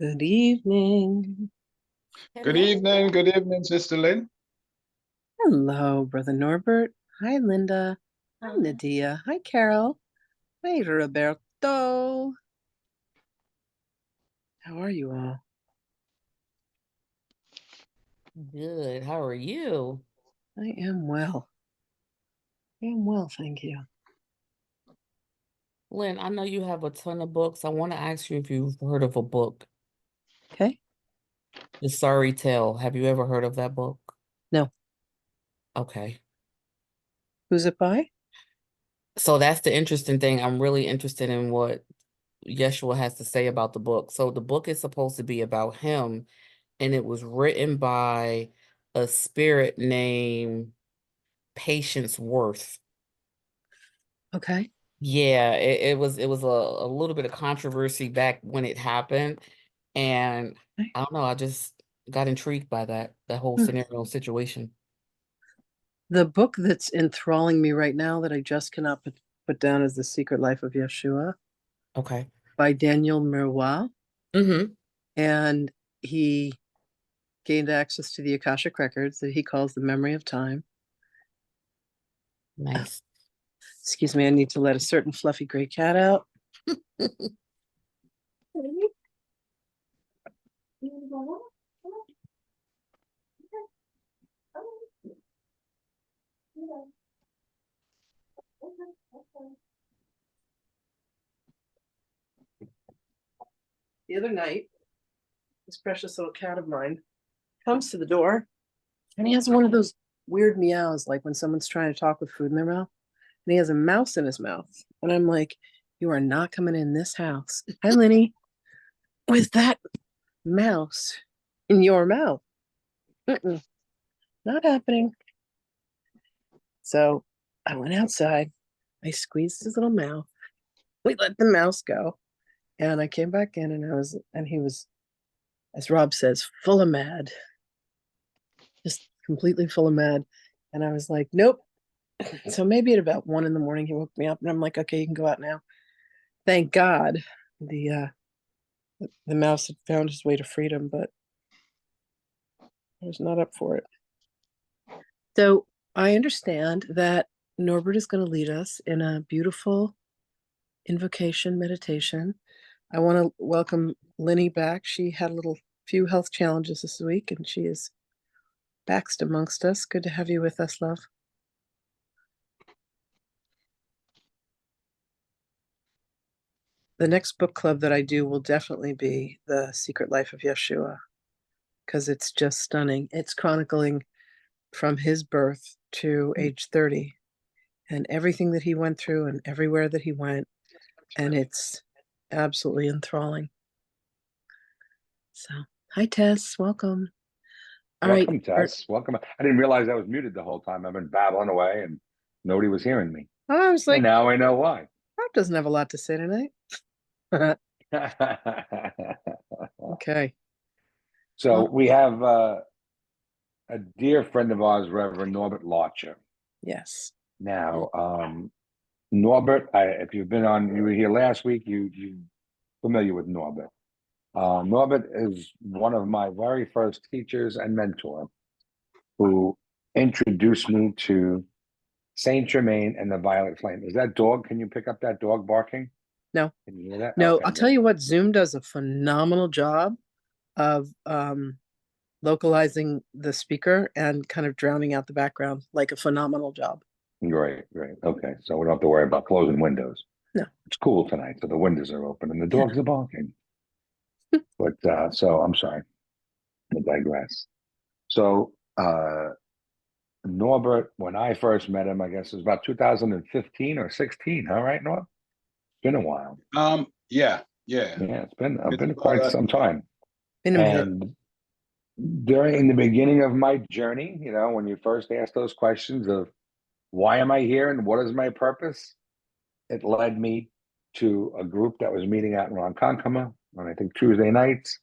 Good evening. Hello. Good evening, Sister Lynn. Hello, Brother Norbert. Hi, Linda. Hi, Hi. Nadia. Hi, Carol. Hi, Roberto. How are you all? Good. How are you? I am well. I am well, thank you. Lynn, I know you have a ton of books. I want to ask you if you've heard of a book, Okay? The Sorry Tale. Have you ever heard of that book? No. Okay. Who's it by? So that's the interesting thing. I'm really interested in what Yeshua has to say about the book. So the book is supposed to be about him, and it was written by a spirit named Patience Worth. Okay. Yeah, it was a little bit of controversy back when it happened, and Okay. I don't know, I just got intrigued by that whole Hmm. scenario situation. The book that's enthralling me right now that I just cannot put down is The Secret Life of Yeshua Okay. by Daniel Miroir. Mm-hmm. And he gained access to the Akashic Records that he calls the memory of time. Nice. Excuse me, I need to let a certain fluffy gray cat out. The other night, this precious little cat of mine comes to the door and he has one of those weird meows, like when someone's trying to talk with food in their mouth. And he has a mouse in his mouth. And I'm like, you are not coming in this house. Hi, Lenny, with that mouse in your mouth. Mm-mm, not happening. So I went outside. I squeezed his little mouth. We let the mouse go. And I came back in and he was, as Rob says, full of mad, just completely full of mad. And I was like, nope. So maybe at about 1 in the morning, he woke me up and I'm like, okay, you can go out now. Thank God the mouse had found his way to freedom, but I was not up for it. So I understand that Norbert is going to lead us in a beautiful invocation meditation. I want to welcome Linny back. She had a little few health challenges this week and she is back amongst us. Good to have you with us, love. The next book club that I do will definitely be The Secret Life of Yeshua because it's just stunning. It's chronicling from his birth to age 30 and everything that he went through and everywhere that he went. And it's absolutely enthralling. So, hi, Tess. Welcome. All right. Welcome, Tess. Welcome. I didn't realize I was muted the whole time. I've been babbling away and nobody was hearing me. I was And like, now I know why. Rob doesn't have a lot to say tonight. Okay. So Well, we have a dear friend of ours, Reverend Norbert Larcher. yes. Now, Norbert, if you've been on, you were here last week, you familiar with Norbert. Norbert is one of my very first teachers and mentor who introduced me to Saint Germain and the Violet Flame. Is that dog? Can you pick up that dog barking? No, Can you hear that? no, Okay, I'll tell good. you what, Zoom does a phenomenal job of localizing the speaker and kind of drowning out the background, like a phenomenal job. Great, great. Okay, so we don't have to worry about closing windows. No, It's cool tonight, so the windows are open and the yeah. dogs are barking. But so I'm sorry, I digress. So Norbert, when I first met him, I guess it was about 2015 or 16. All right, Norb? It's been a while. Yeah. Yeah, it's been It's quite some time. In a minute. And during the beginning of my journey, when you first asked those questions of why am I here and what is my purpose, it led me to a group that was meeting out in Ronkonkoma on I think Tuesday nights,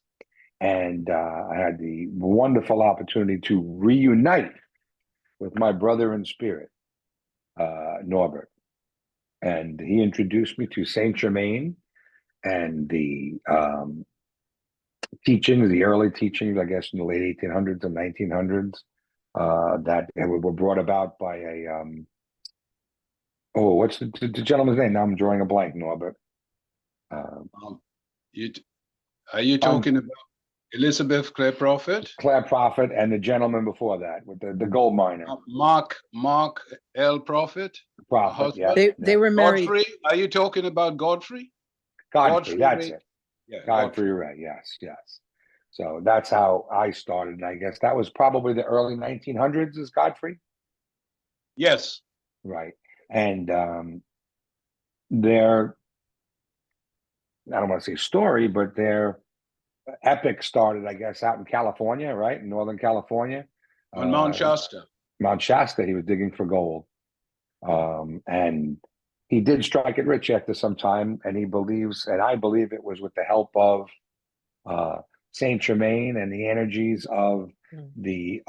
and I had the wonderful opportunity to reunite with my brother in spirit, Norbert, and he introduced me to Saint Germain and the teachings, the early teachings, I guess, in the late 1800s and 1900s, that were brought about by a oh, what's the gentleman's name? Now I'm drawing a blank, Norbert. You, are you talking about Elizabeth Clare Prophet? Clare Prophet and the gentleman before that with the gold miner. Mark L. Prophet? Prophet, yeah. They were married. Godfrey? Are you talking about Godfrey? Godfrey, that's Ray. it. Yeah, Godfrey Ray, yes. So that's how I started. And I guess that was probably the early 1900s is Godfrey? Yes. Right. And their, I don't want to say story, but their epic started, I guess, out in California, right? In Northern California. On Mount Shasta. Mount Shasta, he was digging for gold. And he did strike it rich after some time, and he believes, and I believe it was with the help of Saint Germain and the energies of the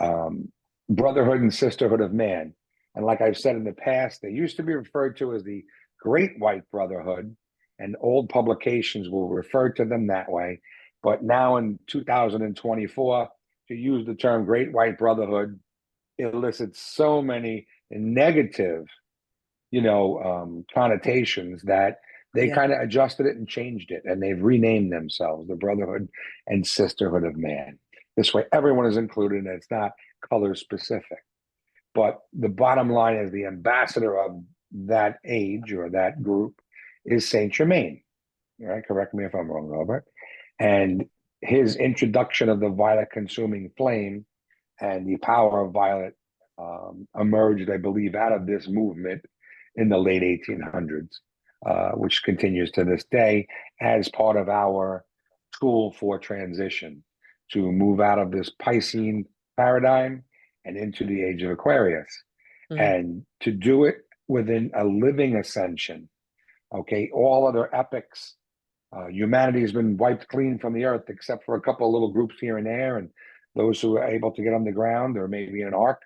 brotherhood and sisterhood of man. And like I've said in the past, they used to be referred to as the Great White Brotherhood, and old publications will refer to them that way. But now in 2024, to use the term Great White Brotherhood elicits so many negative, connotations that they kind of adjusted it and changed it, and they've renamed themselves the Brotherhood and Sisterhood of Man. This way, everyone is included, and it's not color specific. But the bottom line is the ambassador of that age or that group is Saint Germain. Right? Correct me if I'm wrong, Robert. And his introduction of the violet consuming flame and the power of violet emerged, I believe, out of this movement in the late 1800s, which continues to this day as part of our tool for transition to move out of this Piscean paradigm and into the age of Aquarius. And to do it within a living ascension. Okay, all other epics, humanity has been wiped clean from the earth, except for a couple of little groups here and there, and those who were able to get on the ground or maybe in an ark.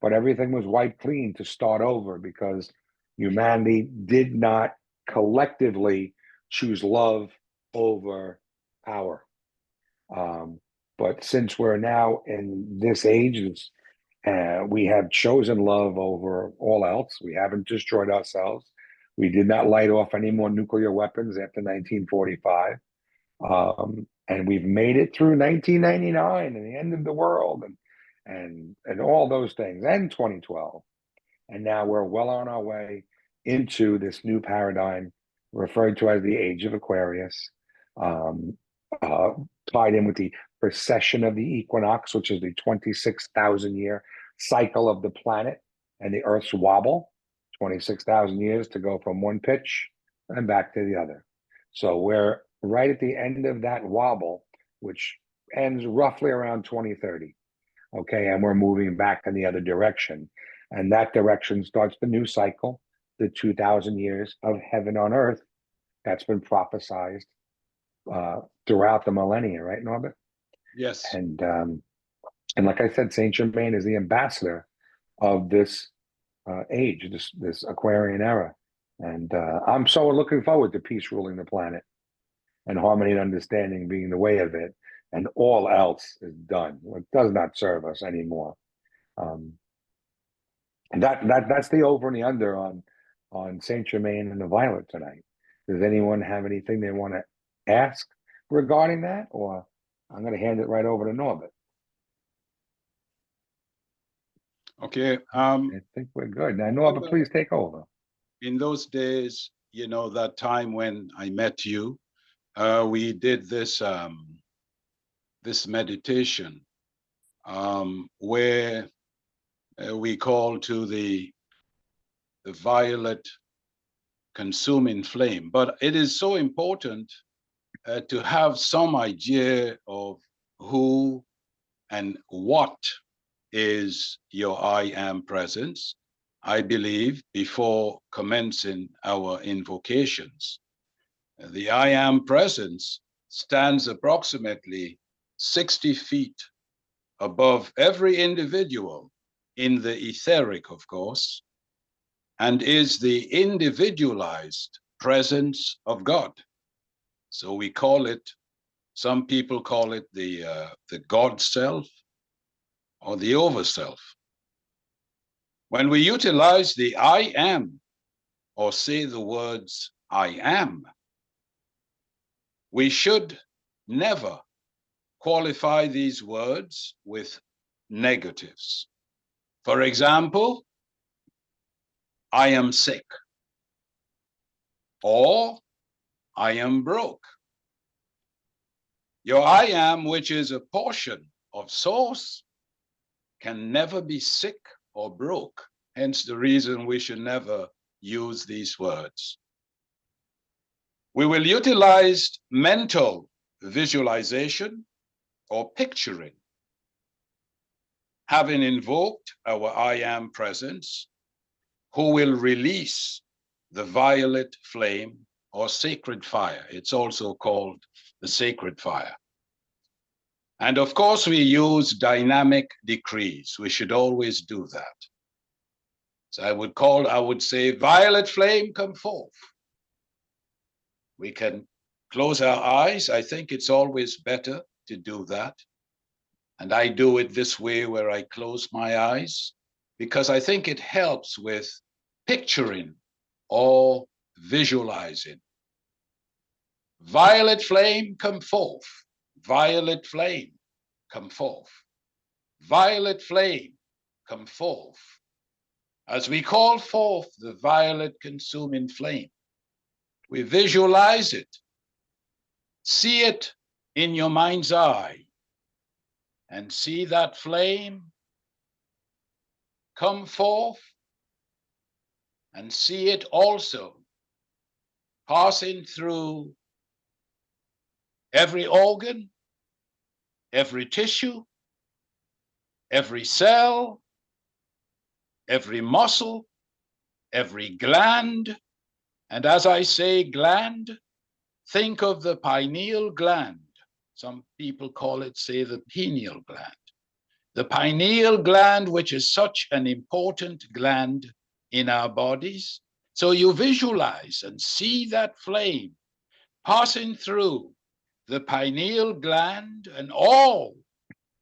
But everything was wiped clean to start over because humanity did not collectively choose love over power. But since we're now in this age, we have chosen love over all else. We haven't destroyed ourselves. We did not light off any more nuclear weapons after 1945. And we've made it through 1999 and the end of the world and all those things, and 2012. And now we're well on our way into this new paradigm referred to as the Age of Aquarius, tied in with the precession of the equinox, which is the 26,000 year cycle of the planet and the Earth's wobble, 26,000 years to go from one pitch and back to the other. So we're right at the end of that wobble, which ends roughly around 2030. Okay, and we're moving back in the other direction. And that direction starts the new cycle, the 2,000 years of heaven on earth that's been prophesized throughout the millennia, right, Norbert? Yes. And like I said, Saint Germain is the ambassador of this age, this Aquarian era. And I'm so looking forward to peace ruling the planet and harmony and understanding being the way of it. And all else is done. It does not serve us anymore. And that's the over and the under on Saint Germain and the violet tonight. Does anyone have anything they want to ask regarding that? Or I'm going to hand it right over to Norbert. Okay. I think we're good. Now, Norbert, please take over. In those days, that time when I met you, we did this this meditation where we call to the violet consuming flame. But it is so important to have some idea of who and what is your I am presence, I believe, before commencing our invocations. The I am presence stands approximately 60 feet above every individual in the etheric, of course, and is the individualized presence of God. So we call it Some people call it the God self or the overself. When we utilize the I am, or say the words I am, we should never qualify these words with negatives. For example, I am sick, or I am broke. Your I am, which is a portion of source, can never be sick or broke. Hence the reason we should never use these words. We will utilize mental visualization or picturing, having invoked our I am presence, who will release the violet flame or sacred fire. It's also called the sacred fire. And of course, we use dynamic decrees. We should always do that. So I would say, violet flame, come forth. We can close our eyes. I think it's always better to do that. And I do it this way where I close my eyes, because I think it helps with picturing or visualizing. Violet flame, come forth. Violet flame, come forth. Violet flame, come forth. As we call forth the violet consuming flame, we visualize it, see it in your mind's eye, and see that flame come forth, and see it also passing through every organ, every tissue, every cell, every muscle, every gland. And as I say gland, think of the pineal gland. Some people call it, say, the pineal gland. The pineal gland, which is such an important gland in our bodies. So you visualize and see that flame passing through the pineal gland and all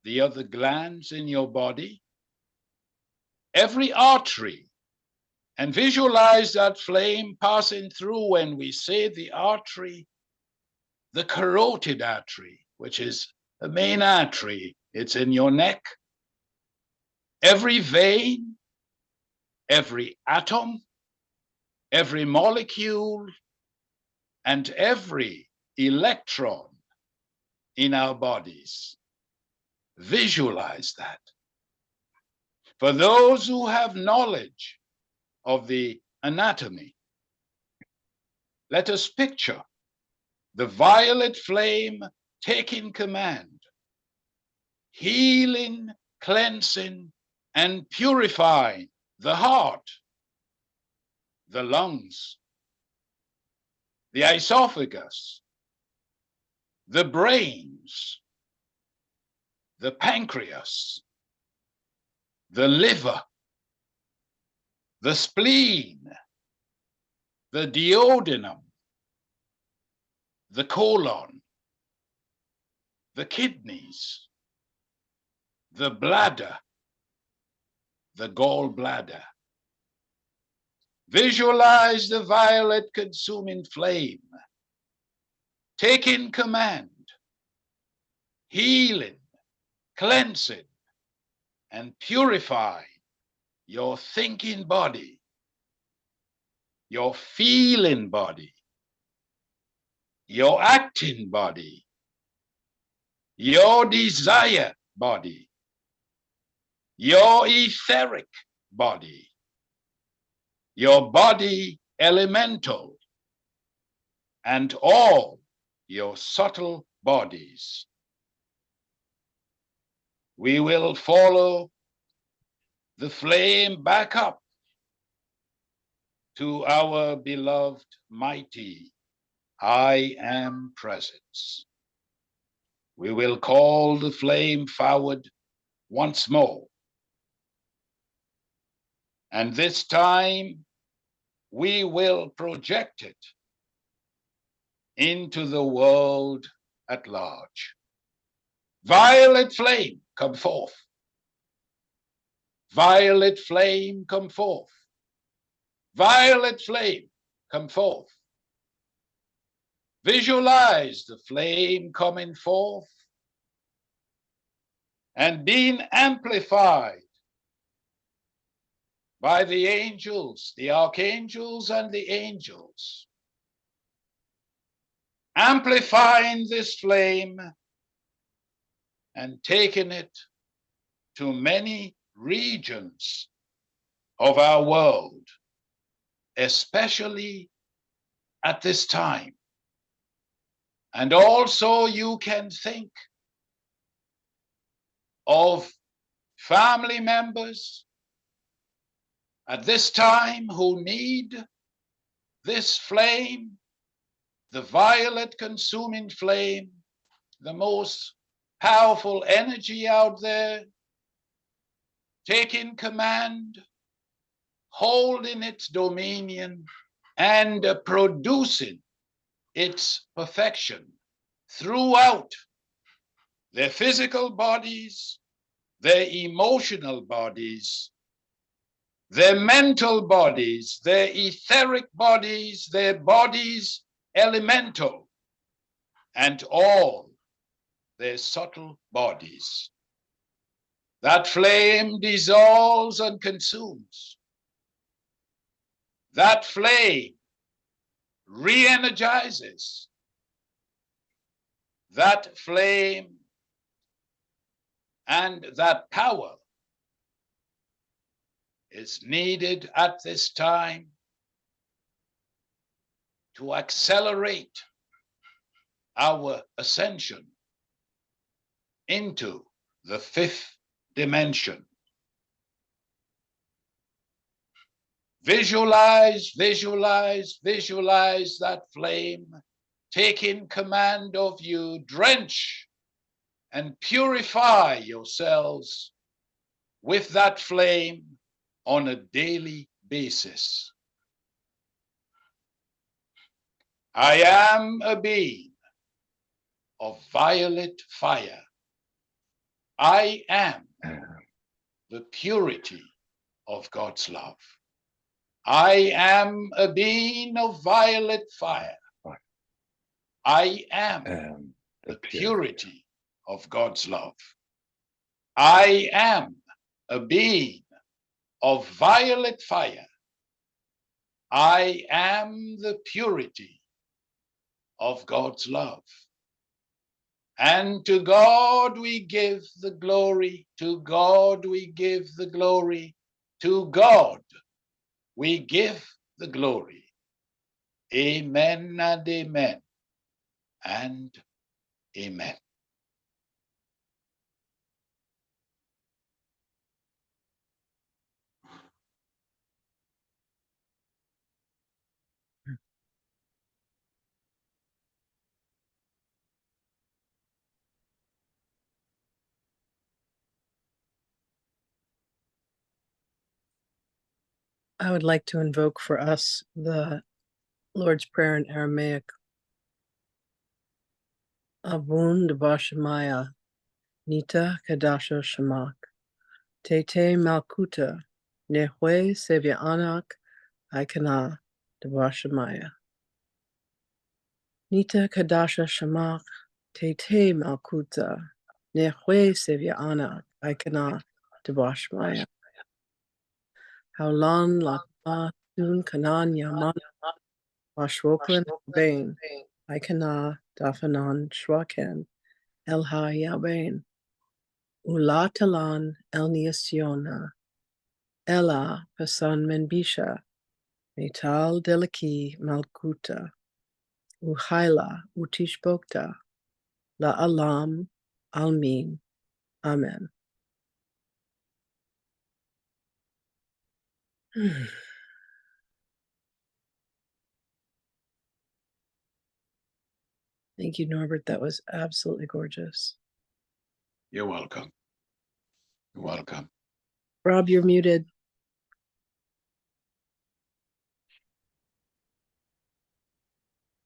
the other glands in your body, every artery, and visualize that flame passing through, when we say the artery, the carotid artery, which is the main artery. It's in your neck. Every vein, every atom, every molecule, and every electron in our bodies. Visualize that. For those who have knowledge of the anatomy, let us picture the violet flame taking command, healing, cleansing, and purifying the heart, the lungs, the esophagus, the brains, the pancreas, the liver, the spleen, the duodenum, the colon, the kidneys, the bladder, the gallbladder. Visualize the violet consuming flame taking command, healing, cleansing, and purifying your thinking body, your feeling body, your acting body, your desire body, your etheric body, your body elemental, and all your subtle bodies. We will follow the flame back up to our beloved mighty I Am Presence. We will call the flame forward once more. And this time we will project it into the world at large. Violet flame, come forth. Violet flame, come forth. Violet flame, come forth. Visualize the flame coming forth and being amplified by the angels, the archangels, and the angels. Amplifying this flame and taking it to many regions of our world, especially at this time. And also you can think of family members at this time who need this flame, the violet consuming flame, the most powerful energy out there, taking command, holding its dominion, and producing its perfection throughout their physical bodies, their emotional bodies, their mental bodies, their etheric bodies, their bodies elemental, and all their subtle bodies. That flame dissolves and consumes. That flame re-energizes. That flame and that power is needed at this time to accelerate our ascension into the fifth dimension. Visualize, visualize, visualize that flame taking command of you. Drench and purify yourselves with that flame on a daily basis. I am a being of violet fire. I am the purity of God's love. I am a being of violet fire. I am the purity of God's love. I am a being of violet fire. I am the purity of God's love. And to God we give the glory, to God we give the glory, to God we give the glory. Amen and amen and amen. I would like to invoke for us the Lord's Prayer in Aramaic. Avun Devashamaya, Nita Kadasha Shamak, Tete Malkuta, Nehwe Sevyanak, Aikana Devashamaya. Nita Kadasha Shamak, Tete Malkuta, Nehwe Sevyanak, Aikana Devashamaya. Haulan Lakma Tun Kanan Yaman, Washwoklan Bain, Aikana Dafanan Shwaken, Elha Yabain. Ulatalan Elniasiona, Ella Pasan Menbisha, Metal Delaki Malkuta, Uhaila Utishbokta, La Alam Almin. Amen. Thank you, Norbert. That was absolutely gorgeous. You're welcome. You're welcome. Rob, you're muted.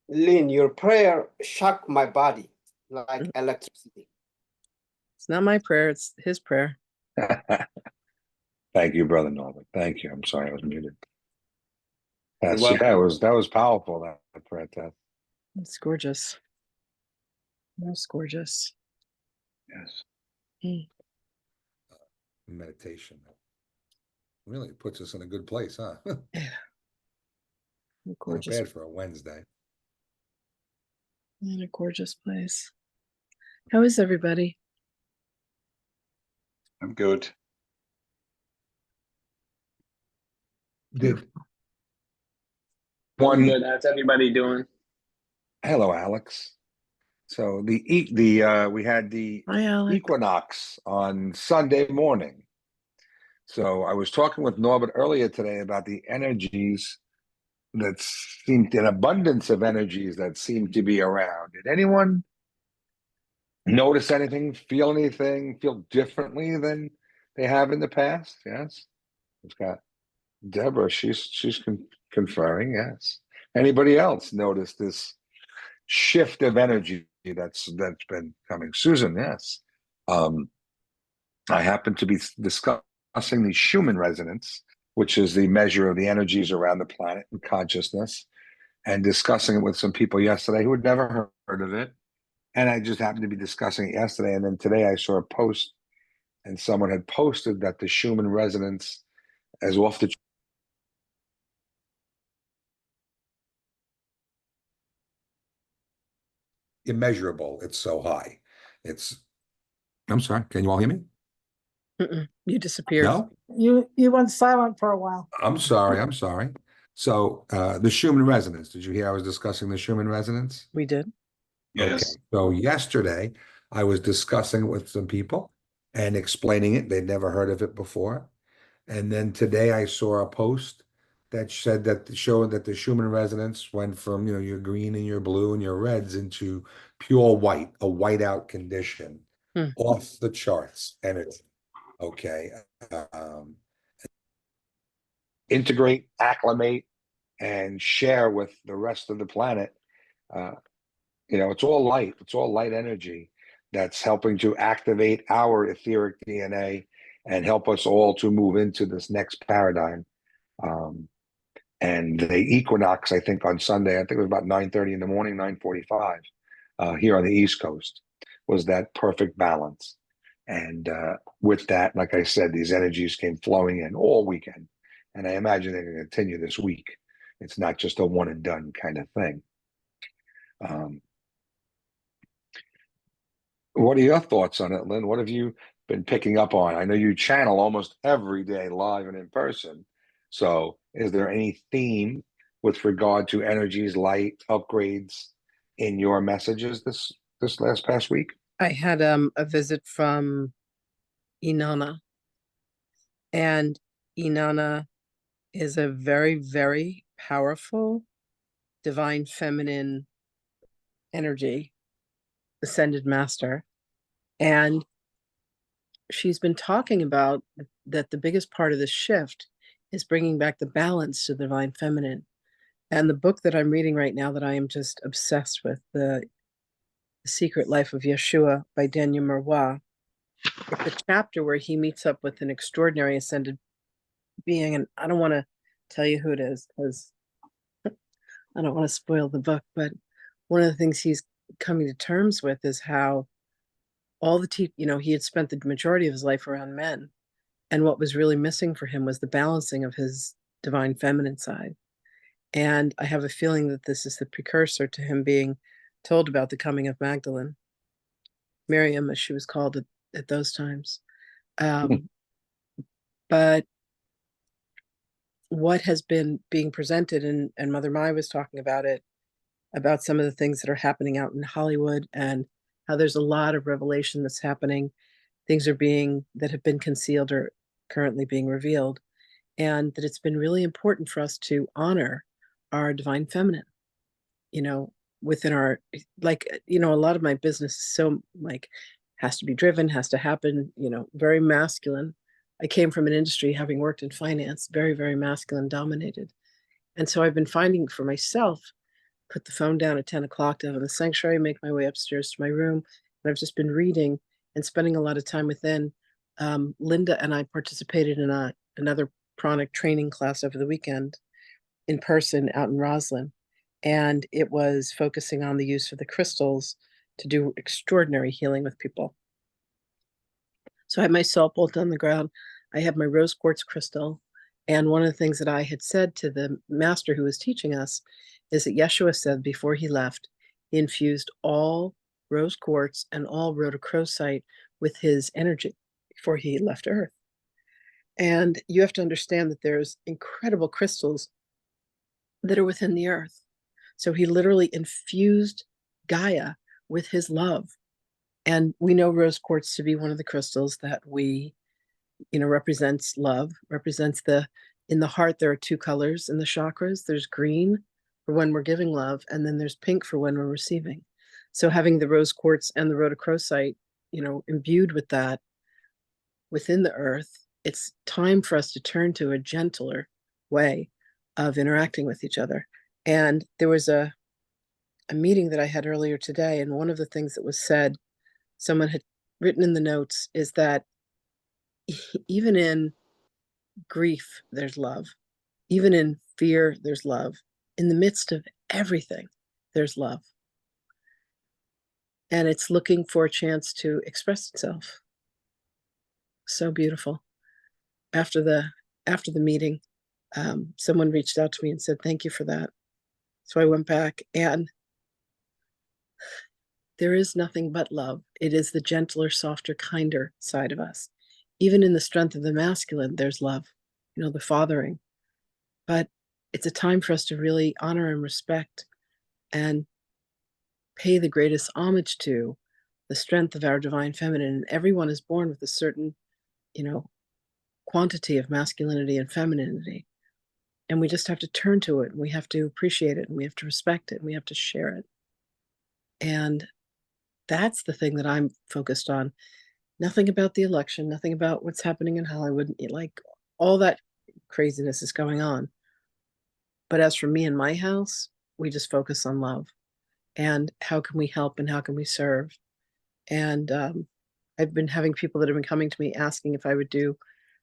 Lynn, your prayer shocked my body. like electricity. It's not my prayer, it's his prayer. Thank you, Brother Norbert. Thank you. I'm sorry I was muted. Yes, welcome. yeah, that was powerful, that prayer test. It's gorgeous. Most gorgeous. Yes. Mm. Meditation. Really puts us in a good place, huh? Yeah. Not Gorgeous. bad for a Wednesday. In a gorgeous place. How is everybody? I'm good. Did I'm one good. How's everybody doing? hello, Alex. So we had the Hi, Alex. equinox on Sunday morning. So I was talking with Norbert earlier today about the energies that seemed an abundance of energies that seem to be around. Did anyone notice anything, feel anything, feel differently than they have in the past? Yes. We've got Deborah, she's conferring, yes. Anybody else notice this shift of energy that's been coming? Susan, yes. I happen to be discussing the Schumann Resonance, which is the measure of the energies around the planet and consciousness, and discussing it with some people yesterday who had never heard of it. And I just happened to be discussing it yesterday. And then today I saw a post, and someone had posted that the Schumann Resonance is off the immeasurable. It's so high. I'm sorry, can you all hear me? You disappeared. No? You went silent for a while. I'm sorry. So the Schumann Resonance, did you hear I was discussing the Schumann Resonance? We did. Yes. Okay. So yesterday I was discussing it with some people and explaining it. They'd never heard of it before. And then today I saw a post that said that showed that the Schumann Resonance went from, your green and your blue and your reds into pure white, a whiteout condition, off the charts energy. Okay. Integrate, acclimate, and share with the rest of the planet. It's all light. It's all light energy that's helping to activate our etheric DNA and help us all to move into this next paradigm. And the equinox, I think on Sunday, I think it was about 9:30 in the morning, 9:45, here on the East Coast, was that perfect balance. And with that, like I said, these energies came flowing in all weekend. And I imagine they're going to continue this week. It's not just a one and done kind of thing. What are your thoughts on it, Lynn? What have you been picking up on? I know you channel almost every day live and in person. So is there any theme with regard to energies, light, upgrades in your messages this past week? I had a visit from Inanna, and Inanna is a very, very powerful divine feminine energy, ascended master. And she's been talking about that the biggest part of this shift is bringing back the balance to the divine feminine. And the book that I'm reading right now that I am just obsessed with, The Secret Life of Yeshua by Daniel Marwa, it's a chapter where he meets up with an extraordinary ascended being. And I don't want to tell you who it is because I don't want to spoil the book, but one of the things he's coming to terms with is how all the he had spent the majority of his life around men, and what was really missing for him was the balancing of his divine feminine side. And I have a feeling that this is the precursor to him being told about the coming of Magdalene, Miriam, as she was called at those times. But what has been being presented, and Mother Mai was talking about it, about some of the things that are happening out in Hollywood and how there's a lot of revelation that's happening. Things that have been concealed or currently being revealed, and that it's been really important for us to honor our divine feminine, within our, a lot of my business is so has to be driven, has to happen, very masculine. I came from an industry, having worked in finance, very, very masculine dominated. And so I've been finding for myself put the phone down at 10 o'clock to have in the sanctuary, make my way upstairs to my room. And I've just been reading and spending a lot of time within. Linda and I participated in another pranic training class over the weekend in person out in Roslyn. And it was focusing on the use of the crystals to do extraordinary healing with people. So I have my salt bolt on the ground. I have my rose quartz crystal. And one of the things that I had said to the master who was teaching us is that Yeshua said before he left, he infused all rose quartz and all rhodochrosite with his energy before he left Earth. And you have to understand that there's incredible crystals that are within the Earth. So he literally infused Gaia with his love. And we know rose quartz to be one of the crystals that we, represents love, represents in the heart, there are two colors in the chakras. There's green for when we're giving love, and then there's pink for when we're receiving. So having the rose quartz and the rhodochrosite, imbued with that within the earth, it's time for us to turn to a gentler way of interacting with each other. And there was a meeting that I had earlier today, and one of the things that was said, someone had written in the notes, is that even in grief, there's love. Even in fear, there's love. In the midst of everything, there's love. And it's looking for a chance to express itself. So beautiful. After the meeting, someone reached out to me and said, thank you for that. So I went back, and there is nothing but love. It is the gentler, softer, kinder side of us. Even in the strength of the masculine, there's love, the fathering. But it's a time for us to really honor and respect and pay the greatest homage to the strength of our divine feminine. And everyone is born with a certain, quantity of masculinity and femininity. And we just have to turn to it, and we have to appreciate it, and we have to respect it, and we have to share it. And that's the thing that I'm focused on. Nothing about the election, nothing about what's happening in Hollywood. Like, all that craziness is going on. But as for me and my house, we just focus on love and how can we help and how can we serve. And I've been having people that have been coming to me asking if I would do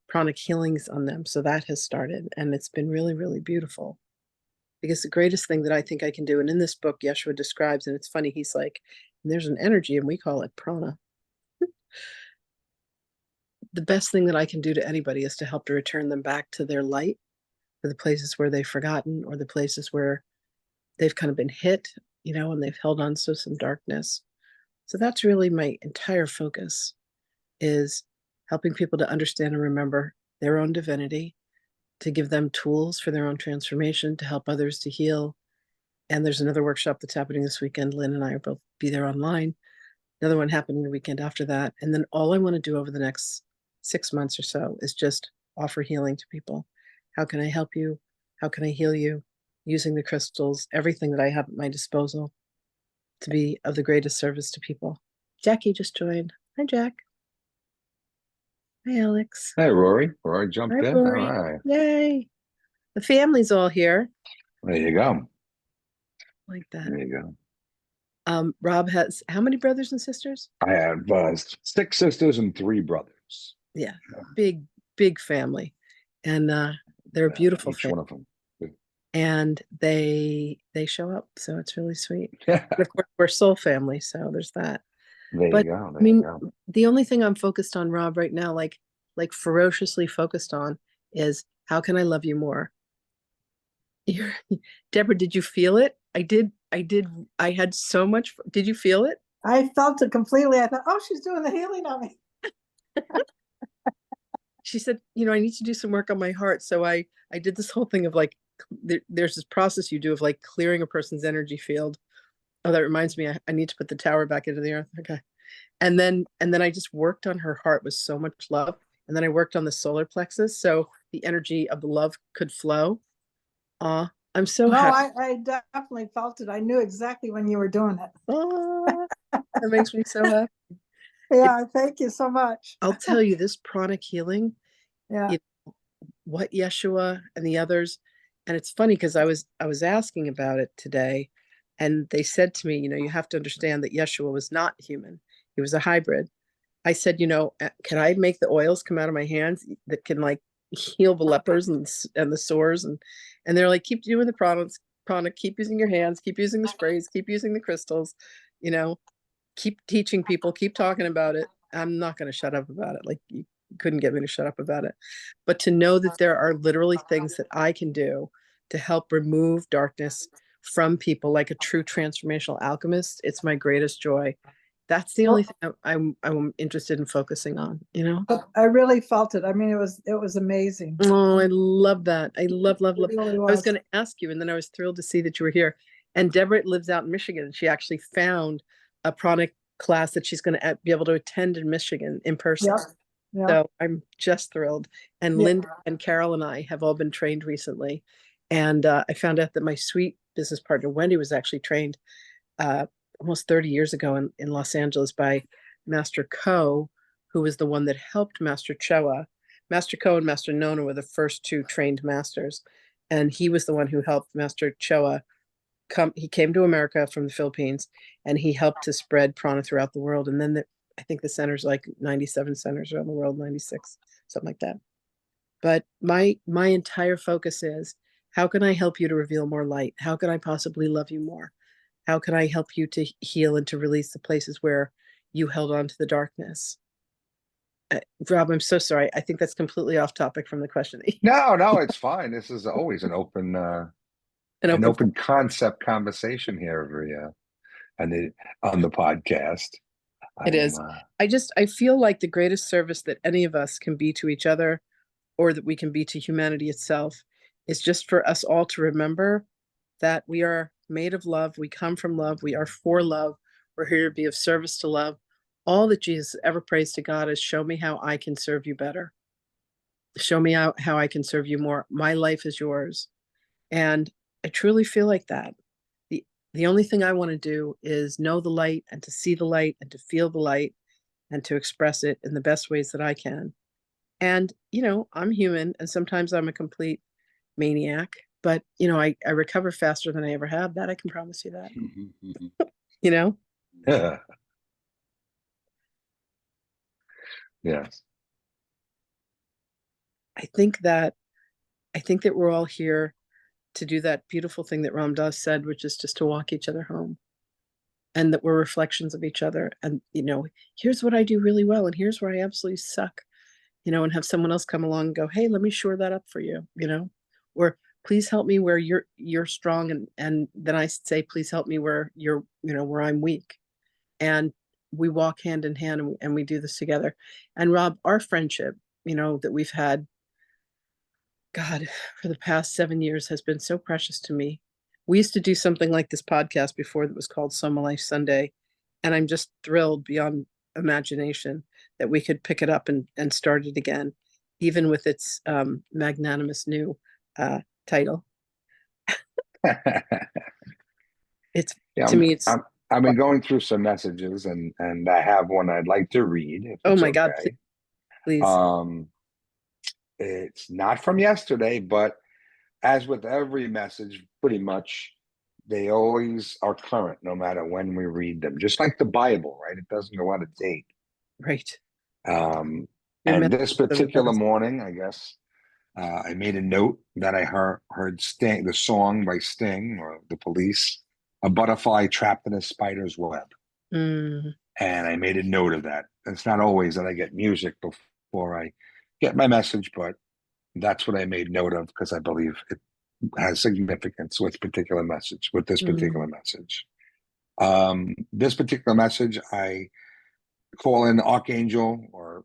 pranic healings on them. So that has started, and it's been really, really beautiful. Because the greatest thing that I think I can do, and in this book, Yeshua describes, and it's funny, he's like, there's an energy and we call it prana. The best thing that I can do to anybody is to help to return them back to their light, to the places where they've forgotten, or the places where they've kind of been hit, and they've held on to some darkness. So that's really my entire focus, is helping people to understand and remember their own divinity, to give them tools for their own transformation, to help others to heal. And there's another workshop that's happening this weekend. Lynn and I will both be there online. Another one happening the weekend after that. And then all I want to do over the next 6 months or so is just offer healing to people. How can I help you? How can I heal you? Using the crystals, everything that I have at my disposal to be of the greatest service to people. Jackie just joined. Hi, Jack. Hi, Alex. Hey, Rory. Rory jumped Hi, in. Rory. All right. Yay. The family's all here. There you go. Like that. There you go. Rob has how many brothers and sisters? I have 6 sisters and 3 brothers. Yeah, big family. And they're a beautiful Each family. one of them. And they show up, so it's really sweet. Yeah. Of course, we're soul family, so there's that. There But you go. I mean, the only thing I'm focused on, Rob, right now, like ferociously focused on, is how can I love you more? Deborah, did you feel it? I did. I had so much. Did you feel it? I felt it completely. I thought, oh, she's doing the healing on me. She said, I need to do some work on my heart. So I did this whole thing of like, there's this process you do of like clearing a person's energy field. Oh, that reminds me, I need to put the tower back into the earth. Okay. And then I just worked on her heart with so much love. And then I worked on the solar plexus, so the energy of the love could flow. I'm so happy. I definitely felt it. I knew exactly when you were doing it. That makes me so happy. Yeah, thank you so much. I'll tell you, this pranic healing, Yeah. What Yeshua and the others, and it's funny because I was asking about it today And they said to me, you have to understand that Yeshua was not human. He was a hybrid. I said, can I make the oils come out of my hands that can like heal the lepers and the sores? And they're like, keep doing the pranic, keep using your hands, keep using the sprays, keep using the crystals, keep teaching people, keep talking about it. I'm not going to shut up about it. Like, you couldn't get me to shut up about it. But to know that there are literally things that I can do to help remove darkness from people, like a true transformational alchemist, it's my greatest joy. That's the only thing I'm interested in focusing on, But I really felt it. I mean, it was amazing. Oh, I love that. I love. It really I was was. going to ask you, and then I was thrilled to see that you were here. And Deborah lives out in Michigan, and she actually found a pranic class that she's going to be able to attend in Michigan in person. Yeah. Yeah. So I'm just thrilled. And Yeah. Linda and Carol and I have all been trained recently. And I found out that my sweet business partner, Wendy, was actually trained almost 30 years ago in Los Angeles by Master Ko, who was the one that helped Master Choa. Master Ko and Master Nona were the first two trained masters. And he was the one who helped Master Choa he came to America from the Philippines, and he helped to spread prana throughout the world. And then I think the center's like 97 centers around the world, 96, something like that. But my entire focus is, how can I help you to reveal more light? How can I possibly love you more? How can I help you to heal and to release the places where you held on to the darkness? Rob, I'm so sorry. I think that's completely off topic from the question. No, it's fine. This is always an open An open concept conversation here every on the podcast. It is. I feel like the greatest service that any of us can be to each other, or that we can be to humanity itself, is just for us all to remember that we are made of love. We come from love. We are for love. We're here to be of service to love. All that Jesus ever prays to God is, show me how I can serve you better. Show me how I can serve you more. My life is yours. And I truly feel like that. The only thing I want to do is know the light, and to see the light, and to feel the light, and to express it in the best ways that I can. And, I'm human, and sometimes I'm a complete maniac, but, I recover faster than I ever have. That I can promise you that, Yeah. Yes. I think that we're all here to do that beautiful thing that Ram Dass said, which is just to walk each other home, and that we're reflections of each other. And, here's what I do really well, and here's where I absolutely suck, and have someone else come along and go, hey, let me shore that up for you, or please help me where you're strong. And then I say, please help me where where I'm weak. And we walk hand in hand, and we do this together. And Rob, our friendship, that we've had, God, for the past 7 years has been so precious to me. We used to do something like this podcast before that was called Soma Life Sunday. And I'm just thrilled beyond imagination that we could pick it up and start it again, even with its magnanimous new title. It's to me, it's. I've been going through some messages, and I have one I'd like to read. If Oh it's my God, okay. please. It's not from yesterday, but as with every message, pretty much, they always are current no matter when we read them. Just like the Bible, right? It doesn't go out of date. Right. And this particular morning, I guess, I made a note that I heard Sting, the song by Sting or the Police, "A Butterfly Trapped in a Spider's Web." Mm. And I made a note of that. It's not always that I get music before I get my message, but that's what I made note of, because I believe it has significance with this particular message. This particular message, I call in Archangel, or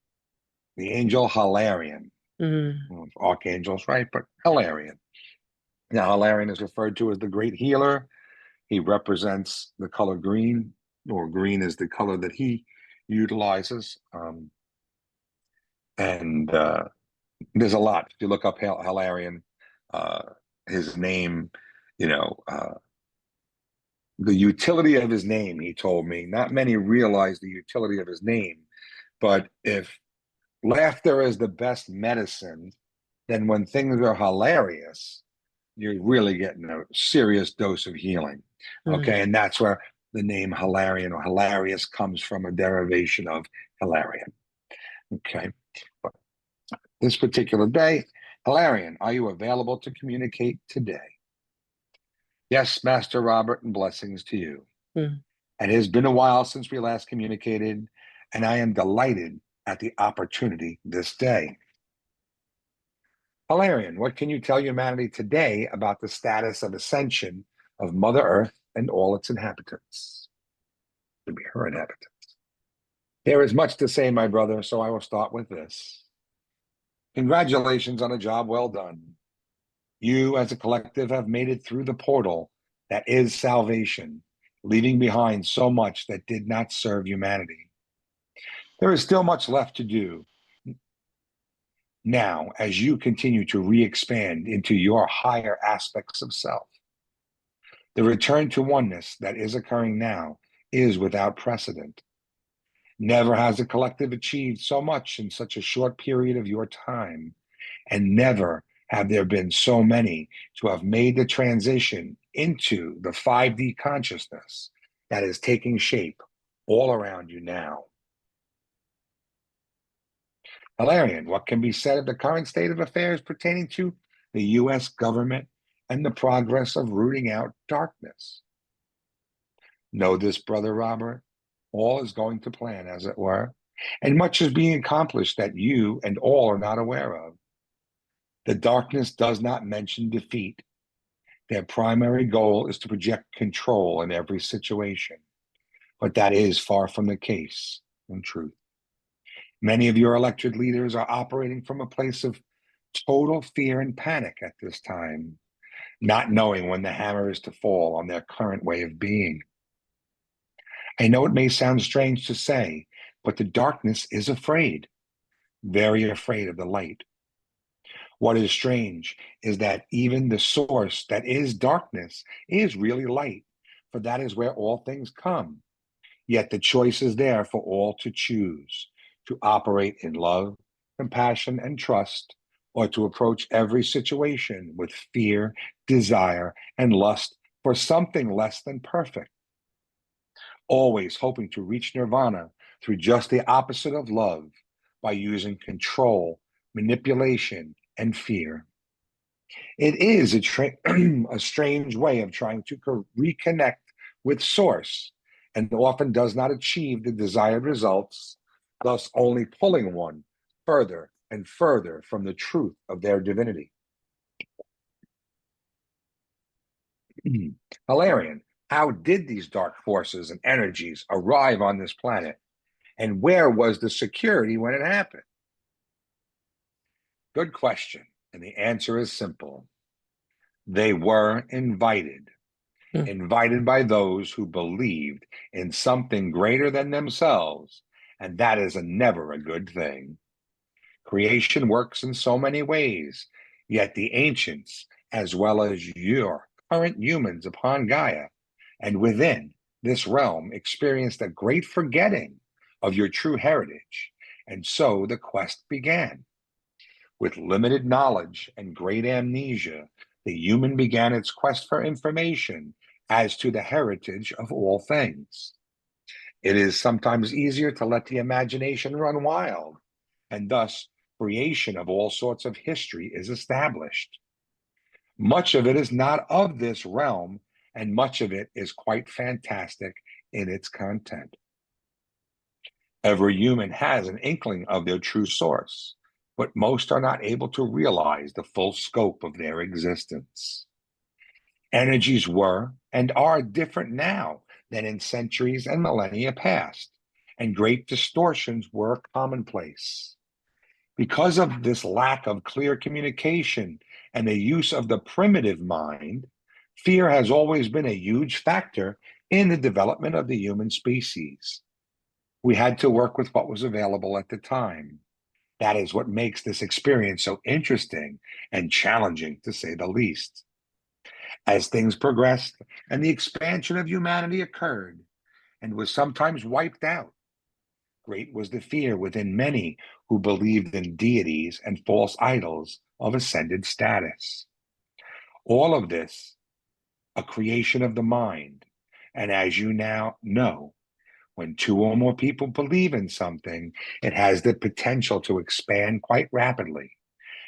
the Angel Hilarion. Well, Archangels, right? But Hilarion. Now, Hilarion is referred to as the great healer. He represents the color green, or green is the color that he utilizes. And there's a lot. If you look up Hilarion, his name, the utility of his name, he told me. Not many realize the utility of his name, but if laughter is the best medicine, then when things are hilarious, you're really getting a serious dose of healing. Okay. And that's where the name Hilarion or hilarious comes from, a derivation of Hilarion. Okay. But this particular day, Hilarion, are you available to communicate today? Yes, Master Robert, and blessings to you. It has been a while since we last communicated, and I am delighted at the opportunity this day. Hilarion, what can you tell humanity today about the status of ascension of Mother Earth and all its inhabitants? To be her inhabitants. There is much to say, my brother, so I will start with this. Congratulations on a job well done. You, as a collective, have made it through the portal that is salvation, leaving behind so much that did not serve humanity. There is still much left to do. Now, as you continue to re-expand into your higher aspects of self, the return to oneness that is occurring now is without precedent. Never has a collective achieved so much in such a short period of your time, and never have there been so many to have made the transition into the 5D consciousness that is taking shape all around you now. Hilarion, what can be said of the current state of affairs pertaining to the U.S. government and the progress of rooting out darkness? Know this, Brother Robert, all is going to plan, as it were, and much is being accomplished that you and all are not aware of. The darkness does not mention defeat. Their primary goal is to project control in every situation, but that is far from the case in truth. Many of your elected leaders are operating from a place of total fear and panic at this time, not knowing when the hammer is to fall on their current way of being. I know it may sound strange to say, but the darkness is afraid, very afraid of the light. What is strange is that even the source that is darkness is really light, for that is where all things come. Yet the choice is there for all to choose, to operate in love, compassion, and trust, or to approach every situation with fear, desire, and lust for something less than perfect. Always hoping to reach nirvana through just the opposite of love, by using control, manipulation, and fear. It is a strange way of trying to reconnect with Source, and often does not achieve the desired results, thus only pulling one further and further from the truth of their divinity. Hilarion, how did these dark forces and energies arrive on this planet? And where was the security when it happened? Good question. And the answer is simple. They were invited. Invited by those who believed in something greater than themselves, and that is never a good thing. Creation works in so many ways, yet the ancients, as well as your current humans upon Gaia and within this realm, experienced a great forgetting of your true heritage, and so the quest began. With limited knowledge and great amnesia, the human began its quest for information as to the heritage of all things. It is sometimes easier to let the imagination run wild, and thus creation of all sorts of history is established. Much of it is not of this realm, and much of it is quite fantastic in its content. Every human has an inkling of their true source, but most are not able to realize the full scope of their existence. Energies were and are different now than in centuries and millennia past, and great distortions were commonplace. Because of this lack of clear communication and the use of the primitive mind, fear has always been a huge factor in the development of the human species. We had to work with what was available at the time. That is what makes this experience so interesting and challenging, to say the least. As things progressed and the expansion of humanity occurred and was sometimes wiped out, great was the fear within many who believed in deities and false idols of ascended status. All of this, a creation of the mind. And as you now know, when two or more people believe in something, it has the potential to expand quite rapidly.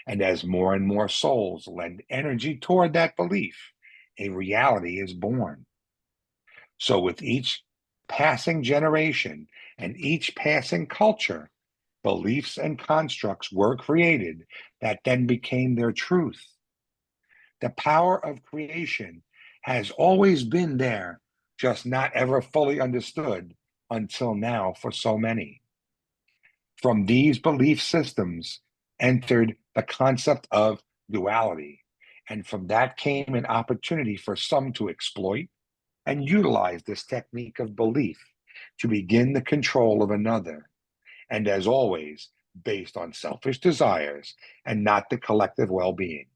And as more and more souls lend energy toward that belief, a reality is born. So with each passing generation and each passing culture, beliefs and constructs were created that then became their truth. The power of creation has always been there, just not ever fully understood until now for so many. From these belief systems entered the concept of duality, and from that came an opportunity for some to exploit and utilize this technique of belief to begin the control of another, and as always, based on selfish desires and not the collective well-being.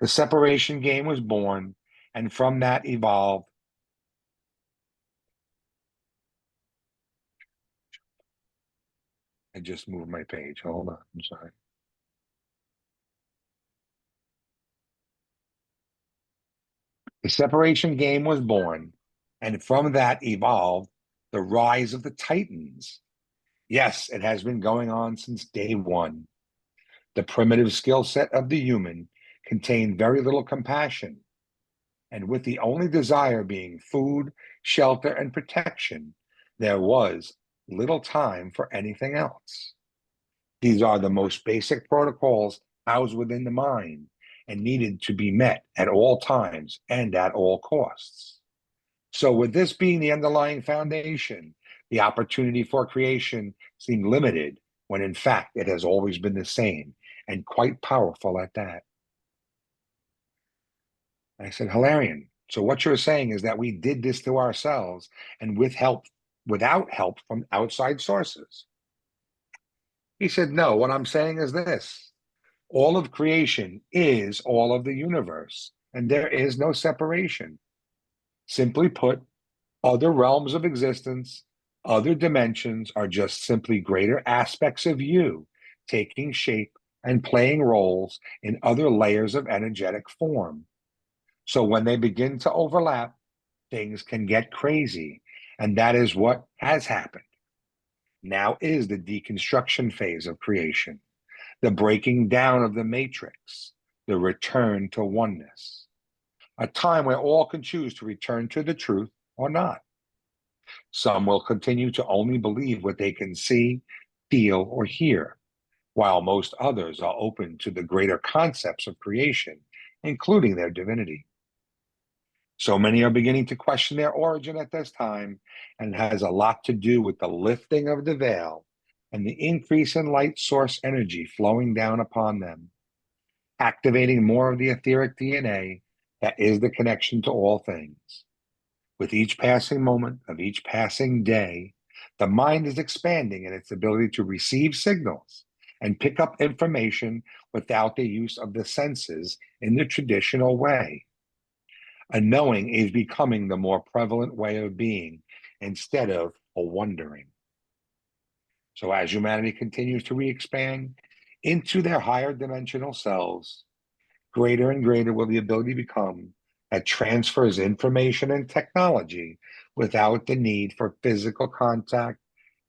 The separation game was born, and from that evolved I just moved my page. Hold on, I'm sorry. The separation game was born, and from that evolved the rise of the Titans. Yes, it has been going on since day one. The primitive skill set of the human contained very little compassion, and with the only desire being food, shelter, and protection, there was little time for anything else. These are the most basic protocols housed within the mind and needed to be met at all times and at all costs. So with this being the underlying foundation, the opportunity for creation seemed limited when in fact it has always been the same and quite powerful at that. I said, Hilarion, so what you're saying is that we did this to ourselves and without help from outside sources. He said, no, what I'm saying is this. All of creation is all of the universe, and there is no separation. Simply put, other realms of existence, other dimensions are just simply greater aspects of you taking shape and playing roles in other layers of energetic form. So when they begin to overlap, things can get crazy, and that is what has happened. Now is the deconstruction phase of creation, the breaking down of the matrix, the return to oneness, a time where all can choose to return to the truth or not. Some will continue to only believe what they can see, feel, or hear, while most others are open to the greater concepts of creation, including their divinity. So many are beginning to question their origin at this time, and it has a lot to do with the lifting of the veil and the increase in light source energy flowing down upon them, activating more of the etheric DNA that is the connection to all things. With each passing moment of each passing day, the mind is expanding in its ability to receive signals and pick up information without the use of the senses in the traditional way. A knowing is becoming the more prevalent way of being instead of a wondering. So as humanity continues to re-expand into their higher dimensional selves, greater and greater will the ability become that transfers information and technology without the need for physical contact,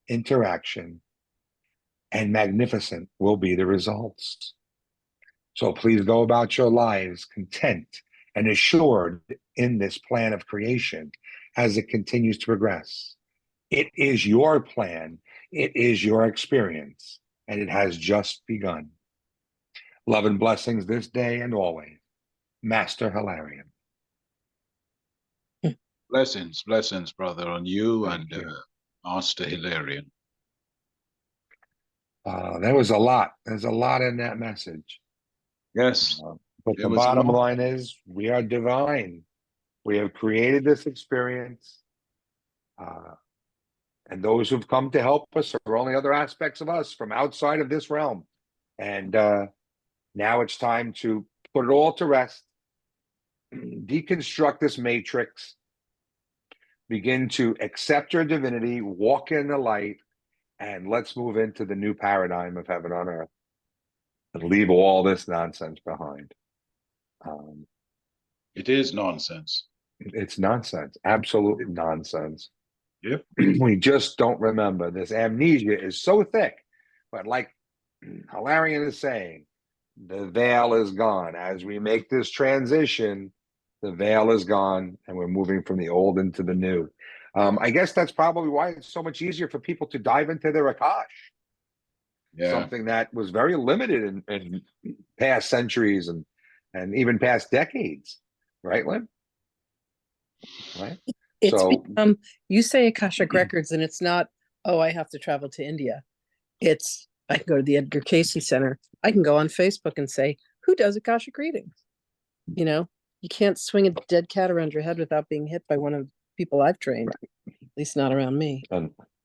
interaction, and magnificent will be the results. So please go about your lives content and assured in this plan of creation as it continues to progress. It is your plan, it is your experience, and it has just begun. Love and blessings this day and always. Master Hilarion. Blessings, blessings, brother, on you Thank and you. Master Hilarion. There was a lot. There's a lot in that message. Yes, But there the was a bottom lot. line is we are divine. We have created this experience. And those who've come to help us are only other aspects of us from outside of this realm. And now it's time to put it all to rest, deconstruct this matrix, begin to accept your divinity, walk in the light, and let's move into the new paradigm of heaven on earth and leave all this nonsense behind. Um, It is nonsense. it's nonsense, absolute nonsense. Yep. We just don't remember. This amnesia is so thick, but like Hilarion is saying, the veil is gone. As we make this transition, the veil is gone and we're moving from the old into the new. I guess that's probably why it's so much easier for people to dive into their Akash. Yeah. Something that was very limited in past centuries and even past decades, right, Lynn? Right. It's So become, you say Akashic Records, and it's not, oh, I have to travel to India. It's, I can go to the Edgar Cayce Center. I can go on Facebook and say, who does Akashic readings? You know, you can't swing a dead cat around your head without being hit by one of the people I've trained, at least not around me,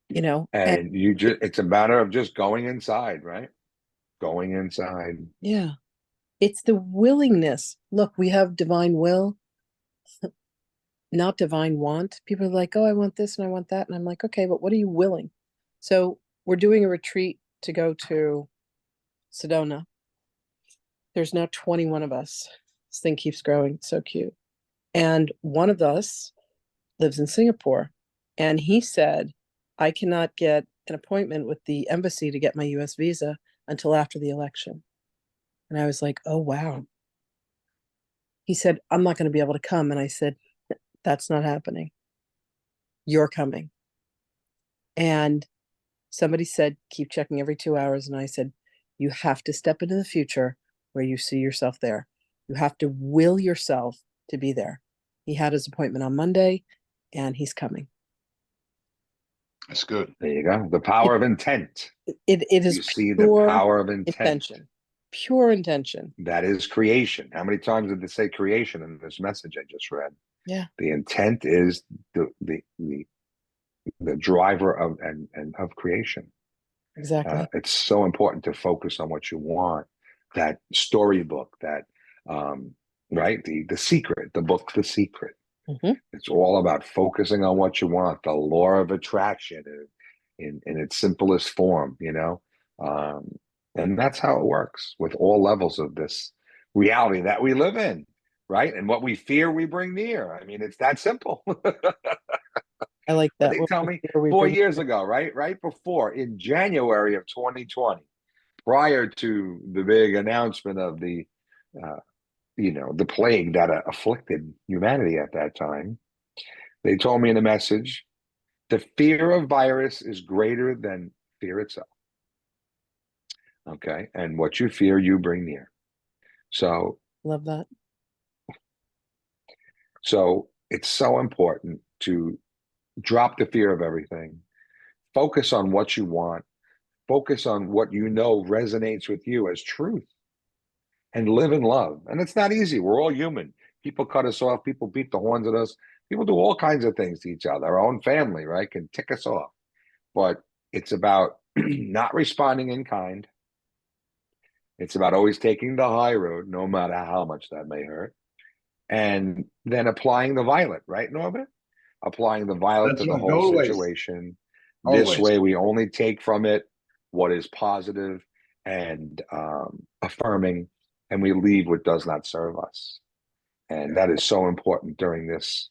you know. and you just, it's a matter of just going inside, right? Going inside. Yeah. It's the willingness. Look, we have divine will, not divine want. People are like, oh, I want this and I want that. And I'm like, okay, but what are you willing? So we're doing a retreat to go to Sedona. There's now 21 of us. This thing keeps growing. It's so cute. And one of us lives in Singapore. And he said, I cannot get an appointment with the embassy to get my US visa until after the election. And I was like, oh, wow. He said, I'm not going to be able to come. And I said, that's not happening. You're coming. And somebody said, keep checking every 2 hours. And I said, you have to step into the future where you see yourself there. You have to will yourself to be there. He had his appointment on Monday and he's coming. That's good. There you go. The power of intent. It is You see the pure power of intent. intention. Pure intention. That is creation. How many times did they say creation in this message I just read? Yeah. The intent is the driver of and of creation. Exactly. It's so important to focus on what you want. That storybook, that right, the secret, the book, The Secret. Mm-hmm. It's all about focusing on what you want. The law of attraction in its simplest form, you know. And that's how it works with all levels of this reality that we live in, right? And what we fear, we bring near. I mean, it's that simple. I like that. They tell me 4 years ago, right before, in January of 2020, prior to the big announcement of the, the plague that afflicted humanity at that time, they told me in a message, the fear of virus is greater than fear itself. Okay. And what you fear, you bring near. So love that. So it's so important to drop the fear of everything, focus on what you want, focus on what you know resonates with you as truth, and live in love. And it's not easy. We're all human. People cut us off. People beat the horns at us. People do all kinds of things to each other. Our own family, right, can tick us off. But it's about not responding in kind. It's about always taking the high road, no matter how much that may hurt. And then applying the violet, right, Norbert? Applying the violet That's to the right, whole always. situation. Always. This way, we only take from it what is positive and affirming, and we leave what does not serve us. And that is so important during this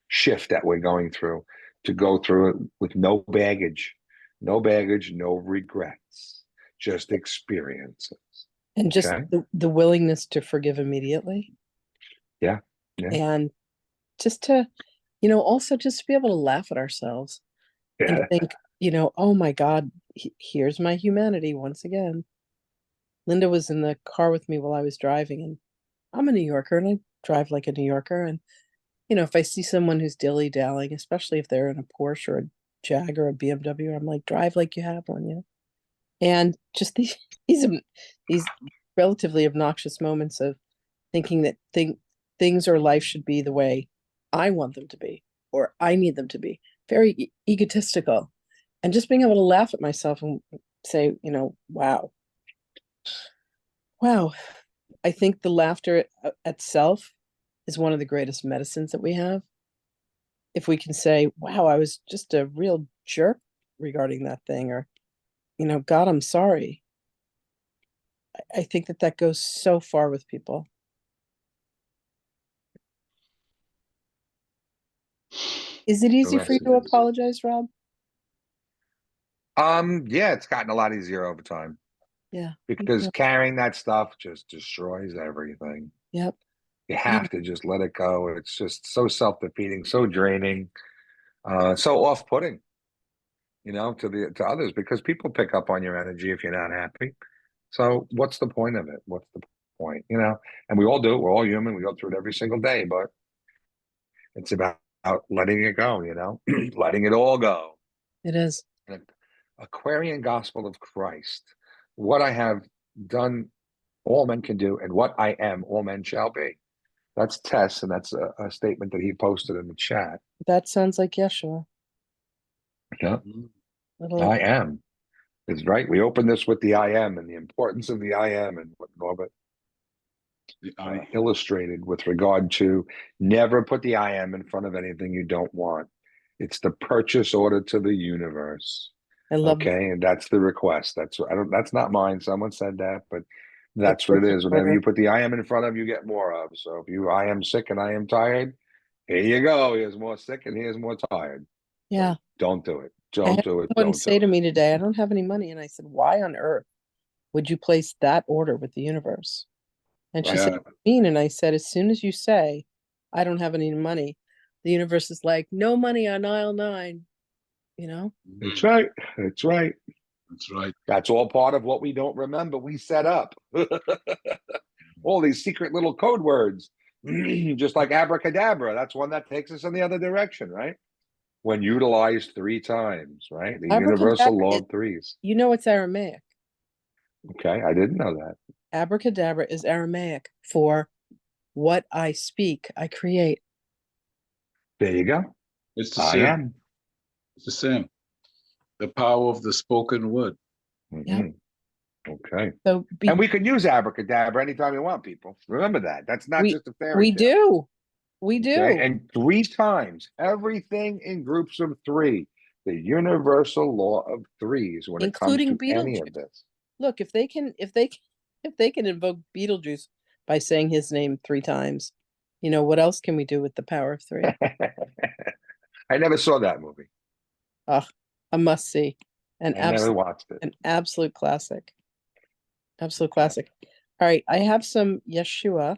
shift that we're going through, to go through it with no baggage, no regrets, just experiences. And just Okay? the willingness to forgive immediately. Yeah. And just to, also just to be able to laugh at ourselves and think, oh my God, here's my humanity once again. Linda was in the car with me while I was driving, and I'm a New Yorker and I drive like a New Yorker. And, if I see someone who's dilly-dallying, especially if they're in a Porsche or a Jag or a BMW, I'm like, drive like you have one, And just these relatively obnoxious moments of thinking that things or life should be the way I want them to be, or I need them to be. Very egotistical. And just being able to laugh at myself and say, wow. I think the laughter itself is one of the greatest medicines that we have. If we can say, wow, I was just a real jerk regarding that thing, or, God, I'm sorry. I think that goes so far with people. Is it easy for you to messages. apologize, Rob? Yeah, it's gotten a lot easier over time Yeah. because carrying that stuff just destroys everything. Yep. You have to just let it go. It's just so self-defeating, so draining, so off-putting, to others, because people pick up on your energy if you're not happy. So what's the point of it? What's the point? And we all do. We're all human. We go through it every single day, but it's about letting it go, letting it all go. It is. And Aquarian Gospel of Christ. What I have done, all men can do, and what I am, all men shall be. That's Tess, and that's a statement that he posted in the chat. That sounds like Yeshua. Yeah, Little- I am. It's right. We open this with the I am and the importance of the I am and what Norbert illustrated with regard to never put the I am in front of anything you don't want. It's the purchase order to the universe. I love Okay, and that's the request. That's not mine. Someone said that, but that's what it purchase is. Whenever order. you put the I am in front of, you get more of. So if I am sick and I am tired, here you go. Here's more sick and here's more tired. Yeah. Don't do it. I Don't had do it. someone Don't say do to it. me today, I don't have any money. And I said, why on earth would you place that order with the universe? And she said, Right. "What do you mean?" And I said, as soon as you say, I don't have any money, the universe is like, no money on aisle 9, That's right. That's right. That's right. That's all part of what we don't remember. We set up all these secret little code words, just like abracadabra. That's one that takes us in the other direction, right? When utilized 3 times, right? The universal Abracadabra law is, of threes. it's Aramaic. Okay, I didn't know that. Abracadabra is Aramaic for what I speak, I create. There you go. It's the I same. am. It's the same. The power of the spoken word. Mhm. Okay. So And we can use abracadabra anytime we want, people. Remember that. That's not we just a fairy we tale. do. We do. Okay? And 3 times, everything in groups of 3. The universal law of threes when it comes Including to any of Beetlejuice. this. Look, if they can invoke Beetlejuice by saying his name 3 times, what else can we do with the power of 3? I never saw that movie. Ah, a must see. I never watched it. An absolute classic. Absolute classic. All right, I have some Yeshua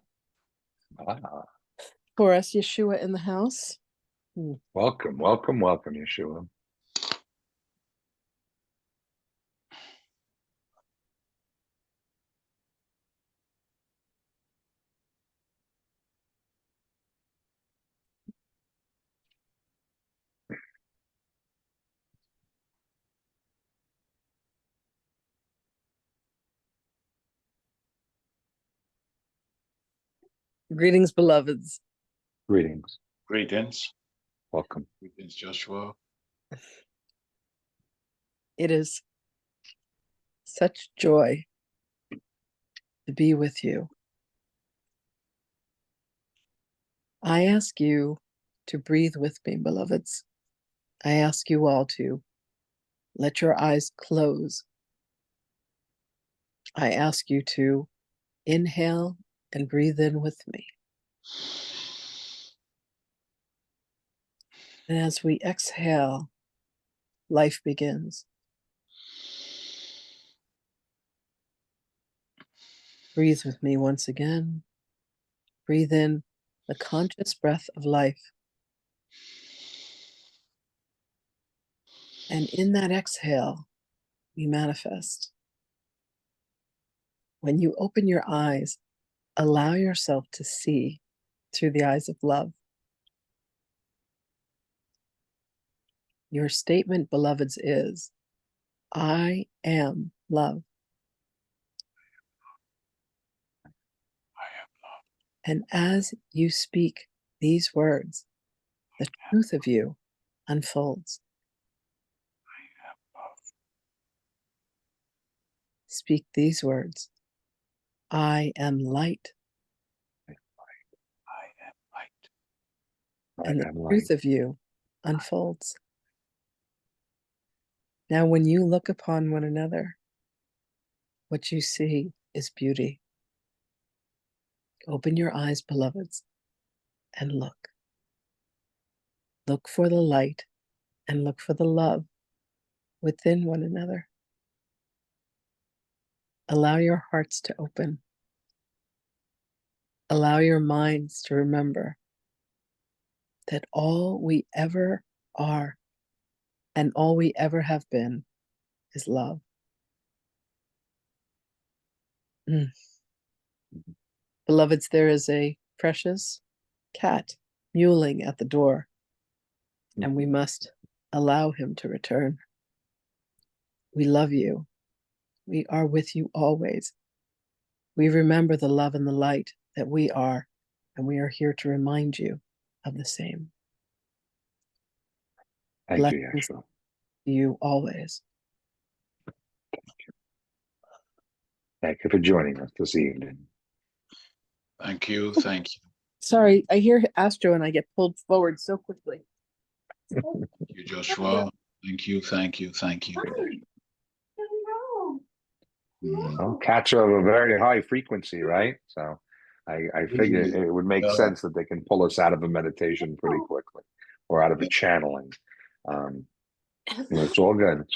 Ah, for us. Yeshua in the house. welcome, welcome, welcome, Yeshua. Greetings, beloveds. Greetings. Greetings. Welcome. Greetings, Joshua. It is such joy to be with you. I ask you to breathe with me, beloveds. I ask you all to let your eyes close. I ask you to inhale and breathe in with me. And as we exhale, life begins. Breathe with me once again. Breathe in the conscious breath of life. And in that exhale, we manifest. When you open your eyes, allow yourself to see through the eyes of love. Your statement, beloveds, is, I am love. I am love. And as you speak these words, the truth of you unfolds. I am love. Speak these words. I am light. I am light. And I the am light. truth of you unfolds. Now, when you look upon one another, what you see is beauty. Open your eyes, beloveds, and look. Look for the light and look for the love within one another. Allow your hearts to open. Allow your minds to remember that all we ever are and all we ever have been is love. Mm. Beloveds, there is a precious cat mewling at the door, and we must allow him to return. We love you. We are with you always. We remember the love and the light that we are, and we are here to remind you of the same. Thank you, Blessings Yeshua. to you always. Thank you for joining us this evening. Thank you. Thank you. Sorry, I hear Astro and I get pulled forward so quickly. Thank you, Joshua. Thank you. Thank you. Thank you. Well, cats are of a very high frequency, right? So I figure it would make sense that they can pull us out of a meditation pretty quickly or out of a channeling. It's all good. It's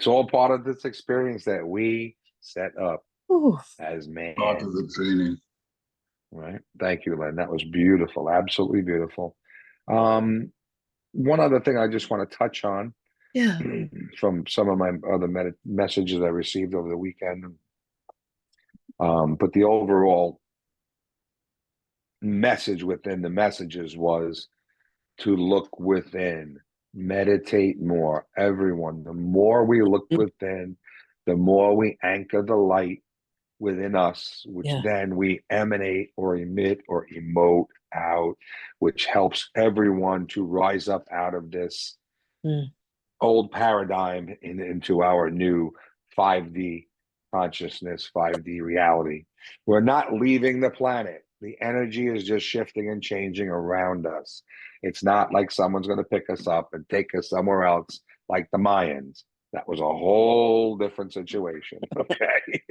all part of this experience that we set up Ooh. as man. Part of the training. Right. Thank you, Lynn. That was beautiful. Absolutely beautiful. One other thing I just want to touch on from some of my other messages I received over the weekend. But the overall message within the messages was to look within, meditate more. Everyone, the more we look within, the more we anchor the light within us, which then we emanate or emit or emote out, which helps everyone to rise up out of this old paradigm into our new 5D consciousness, 5D reality. We're not leaving the planet. The energy is just shifting and changing around us. It's not like someone's going to pick us up and take us somewhere else like the Mayans. That was a whole different situation. Okay.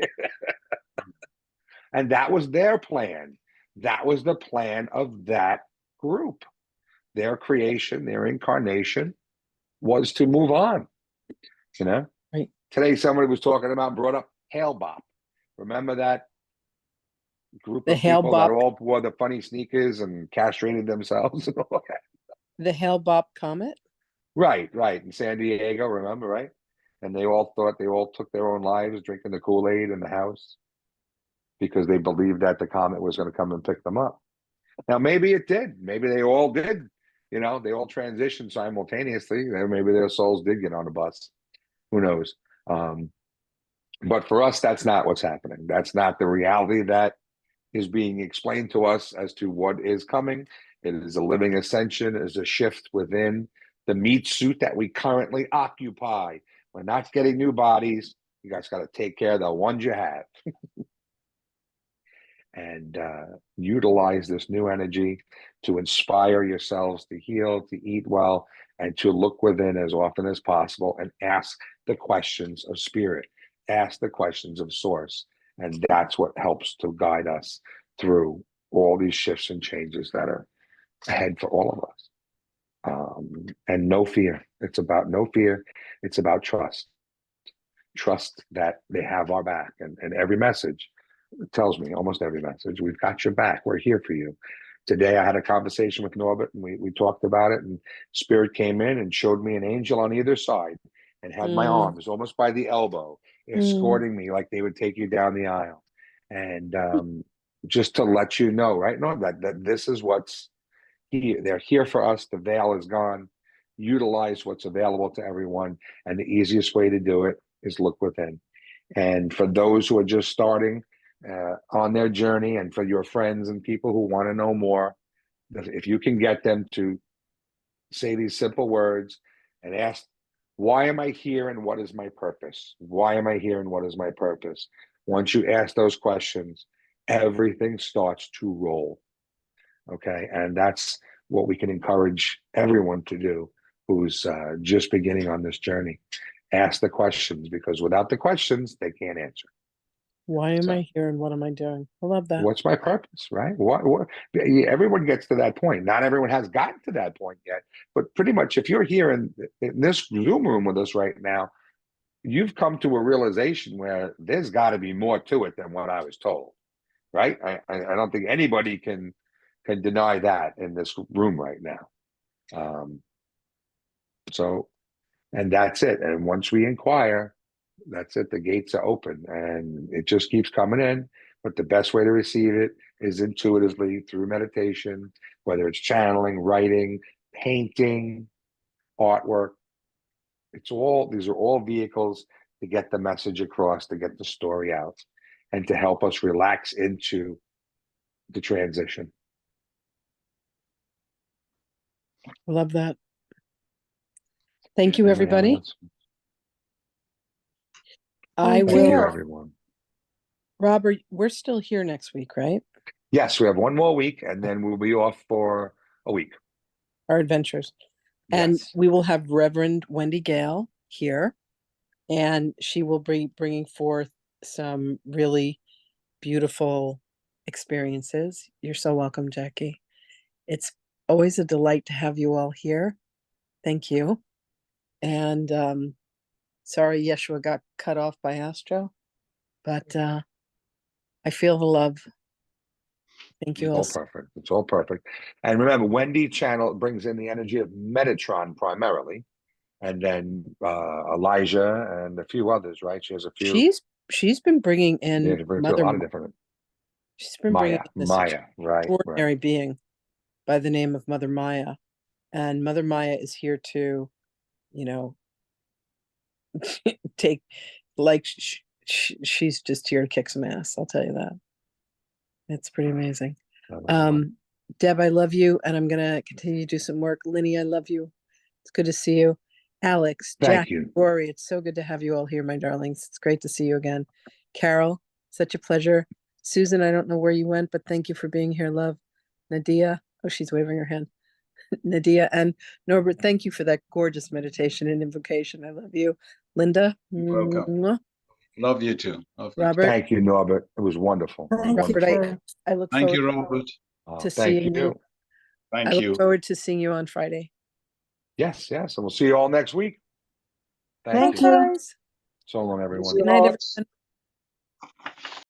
And that was their plan. That was the plan of that group. Their creation, their incarnation was to move on. You know, right. Today somebody was talking about, brought up Hail Bop. Remember that group the of people Bop, that all wore the funny sneakers and castrated themselves and all that? The Hail Bop comet? Right, in San Diego, remember, right? And they all took their own lives drinking the Kool-Aid in the house because they believed that the comet was going to come and pick them up. Now, maybe it did. Maybe they all did. They all transitioned simultaneously. Maybe their souls did get on a bus. Who knows? But for us, that's not what's happening. That's not the reality that is being explained to us as to what is coming. It is a living ascension, it is a shift within the meat suit that we currently occupy. We're not getting new bodies. You guys got to take care of the ones you have. And utilize this new energy to inspire yourselves to heal, to eat well, and to look within as often as possible and ask the questions of spirit, ask the questions of source. And that's what helps to guide us through all these shifts and changes that are ahead for all of us. And no fear. It's about no fear. It's about trust. Trust that they have our back. And every message tells me, almost every message, we've got your back. We're here for you. Today, I had a conversation with Norbert, and we talked about it, and Spirit came in and showed me an angel on either side and had my arms almost by the elbow, escorting me like they would take you down the aisle. And just to let you know, right, Norm, that this is what's here. They're here for us. The veil is gone. Utilize what's available to everyone. And the easiest way to do it is look within. And for those who are just starting, on their journey, and for your friends and people who want to know more, if you can get them to say these simple words and ask, why am I here and what is my purpose? Why am I here and what is my purpose? Once you ask those questions, everything starts to roll. Okay. And that's what we can encourage everyone to do who's just beginning on this journey. Ask the questions, because without the questions, they can't answer. Why am So- I here and what am I doing? I love that. What's my purpose, right? What everyone gets to that point. Not everyone has gotten to that point yet, but pretty much if you're here in this Zoom room with us right now, you've come to a realization where there's got to be more to it than what I was told, right? I don't think anybody can deny that in this room right now. So, and that's it. And once we inquire, that's it. The gates are open and it just keeps coming in. But the best way to receive it is intuitively through meditation, whether it's channeling, writing, painting, artwork. These are all vehicles to get the message across, to get the story out, and to help us relax into the transition. I love that. Thank you, Anyone everybody. else? I Thank Thank will, you, everyone. Robert, we're still here next week, right? Yes, we have one more week and then we'll be off for a week. Our adventures. And Yes. we will have Reverend Wendy Gale here, and she will be bringing forth some really beautiful experiences. You're so welcome, Jackie. It's always a delight to have you all here. Thank you. And sorry Yeshua got cut off by Astro, but I feel the love. Thank you It's all. all perfect. It's all perfect. And remember, Wendy channel brings in the energy of Metatron primarily, and then Elijah and a few others, right? She has a few. She's been bringing Yeah, in she brings a Mother lot of different. She's been bringing Maya, in this right, right. extraordinary being by the name of Mother Maya. And Mother Maya is here to, you know, take, like, she's just here to kick some ass. I'll tell you that. It's pretty amazing. Deb, I love you, and I'm gonna continue to do some work. Linny, I love you. It's good to see you. Alex, Thank Jack, you. Rory, it's so good to have you all here, my darlings. It's great to see you again. Carol, such a pleasure. Susan, I don't know where you went, but thank you for being here, love. Nadia, oh, she's waving her hand. Nadia and Norbert, thank you for that gorgeous meditation and invocation. I love you. Linda, Welcome. mwah. Love you too. Love you too. Robert, Thank you, Norbert. It was wonderful. It was Thank you, wonderful. Robert, Karen. I look Thank forward you, Robert. to Thank seeing you. I Thank look you. forward to seeing you on Friday. Yes, yes. And we'll see you all next week. Thank Thank you. you. Guys. So long, everyone. Good night, Lots. everyone.